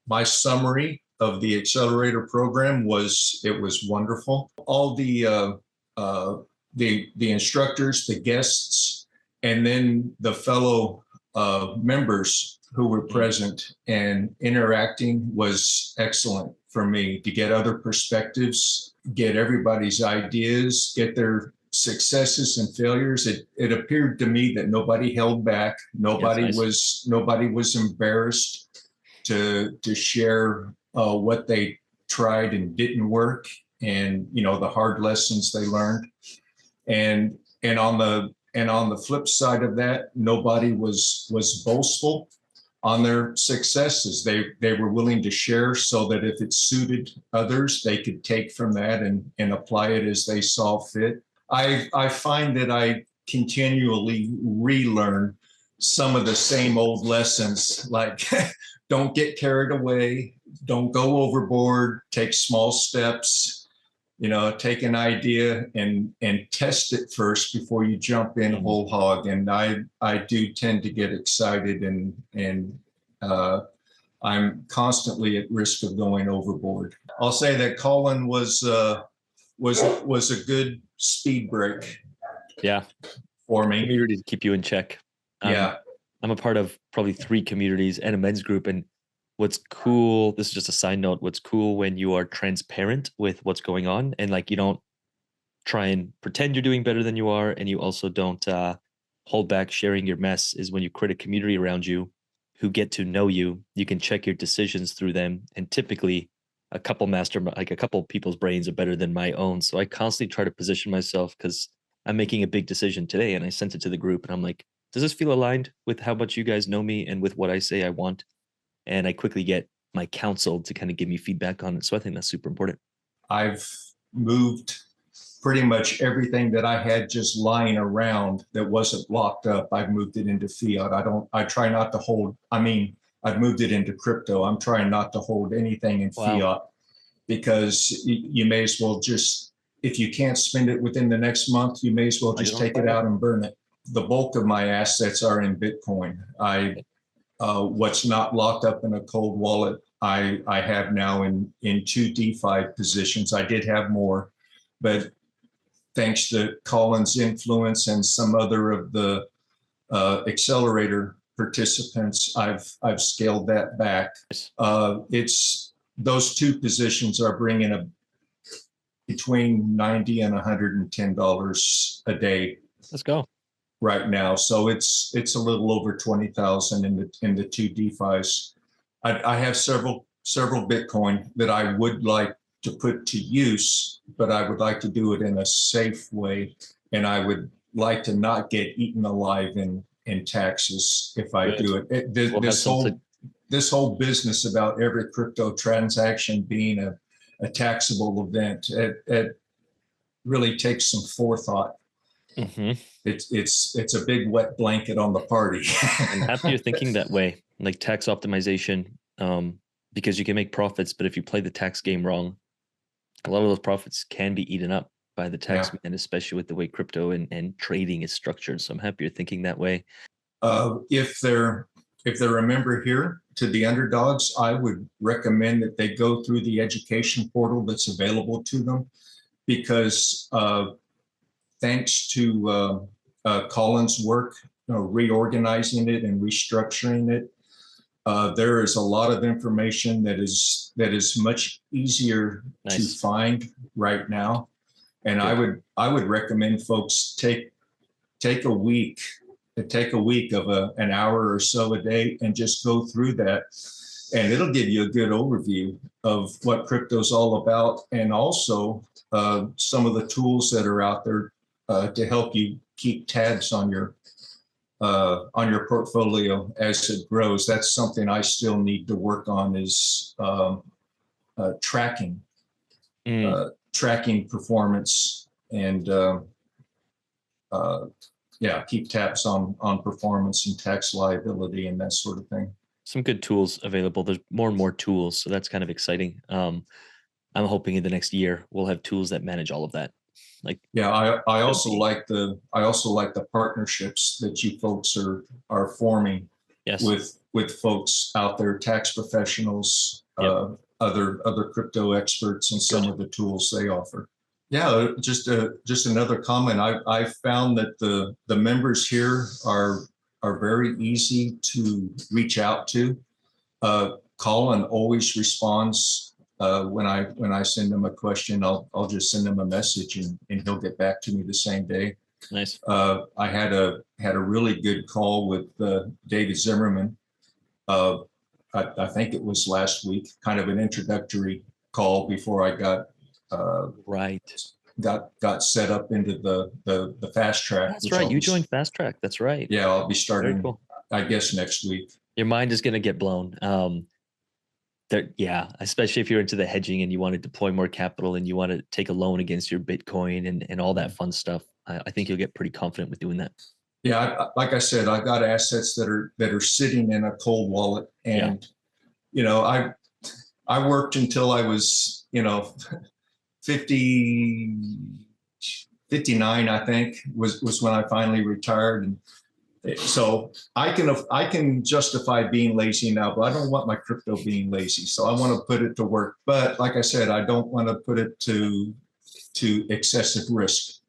my summary of the accelerator program was, it was wonderful. All the instructors, the guests, and then the fellow members who were present and interacting was excellent for me to get other perspectives, get everybody's ideas, get their successes and failures. It appeared to me that nobody held back. Nobody was embarrassed to share what they tried and didn't work, and the hard lessons they learned. And on the flip side of that, nobody was boastful on their successes. They were willing to share so that if it suited others, they could take from that and apply it as they saw fit. I find that I continually relearn some of the same old lessons, like don't get carried away, don't go overboard, take small steps. Take an idea and test it first before you jump in whole hog. And I do tend to get excited, and I'm constantly at risk of going overboard. I'll say that Colin was a good speed break. Yeah, for me. Community to keep you in check. Yeah, I'm a part of probably 3 communities and a men's group, and what's cool, this is just a side note, what's cool when you are transparent with what's going on, and like you don't try and pretend you're doing better than you are, and you also don't hold back sharing your mess, is when you create a community around you who get to know you. You can check your decisions through them, and typically a couple people's brains are better than my own. So I constantly try to position myself, because I'm making a big decision today, and I sent it to the group and I'm like, does this feel aligned with how much you guys know me and with what I say I want? And I quickly get my counsel to kind of give me feedback on it. So I think that's super important. I've moved pretty much everything that I had just lying around that wasn't locked up. I've moved it into fiat. I try not to hold, I've moved it into crypto. I'm trying not to hold anything in fiat, because you may as well just, if you can't spend it within the next month, you may as well just take it out and burn it. The bulk of my assets are in Bitcoin. What's not locked up in a cold wallet, I have now in 2 DeFi positions. I did have more, but thanks to Colin's influence and some other of the accelerator participants, I've scaled that back. It's those 2 positions are bringing between $90 and $110 a day. Let's go. Right now, so it's a little over 20,000 in the 2 DeFis. I have several Bitcoin that I would like to put to use, but I would like to do it in a safe way, and I would like to not get eaten alive in taxes if I do it. This whole business about every crypto transaction being a taxable event, it really takes some forethought. Mm-hmm. It's a big wet blanket on the party. I'm happy you're thinking that way, like tax optimization, because you can make profits, but if you play the tax game wrong, a lot of those profits can be eaten up by the tax man, especially with the way crypto and trading is structured. So I'm happy you're thinking that way. If they're a member here to the Underdogs, I would recommend that they go through the education portal that's available to them, because thanks to Colin's work, reorganizing it and restructuring it, there is a lot of information that is much easier to find right now. And I would recommend folks take a week of an hour or so a day and just go through that, and it'll give you a good overview of what crypto's all about, and also some of the tools that are out there to help you keep tabs on your portfolio as it grows. That's something I still need to work on, is tracking performance, and keep tabs on performance and tax liability and that sort of thing. Some good tools available. There's more and more tools, so that's kind of exciting. I'm hoping in the next year we'll have tools that manage all of that. I also like the partnerships that you folks are forming with folks out there, tax professionals, other crypto experts, and some of the tools they offer. Yeah, just another comment. I found that the members here are very easy to reach out to. Colin always responds when I send him a question. I'll just send him a message and he'll get back to me the same day. Nice. I had a really good call with David Zimmerman. I think it was last week, kind of an introductory call before I got got set up into the fast track. That's right. You joined fast track. That's right. Yeah, I'll be starting, I guess, next week. Your mind is going to get blown. Yeah, especially if you're into the hedging and you want to deploy more capital and you want to take a loan against your Bitcoin and all that fun stuff. I think you'll get pretty confident with doing that. Yeah, like I said, I've got assets that are sitting in a cold wallet, and you know, I worked until I was 59, I think, was when I finally retired. And so I can justify being lazy now, but I don't want my crypto being lazy. So I want to put it to work. But like I said, I don't want to put it to excessive risk.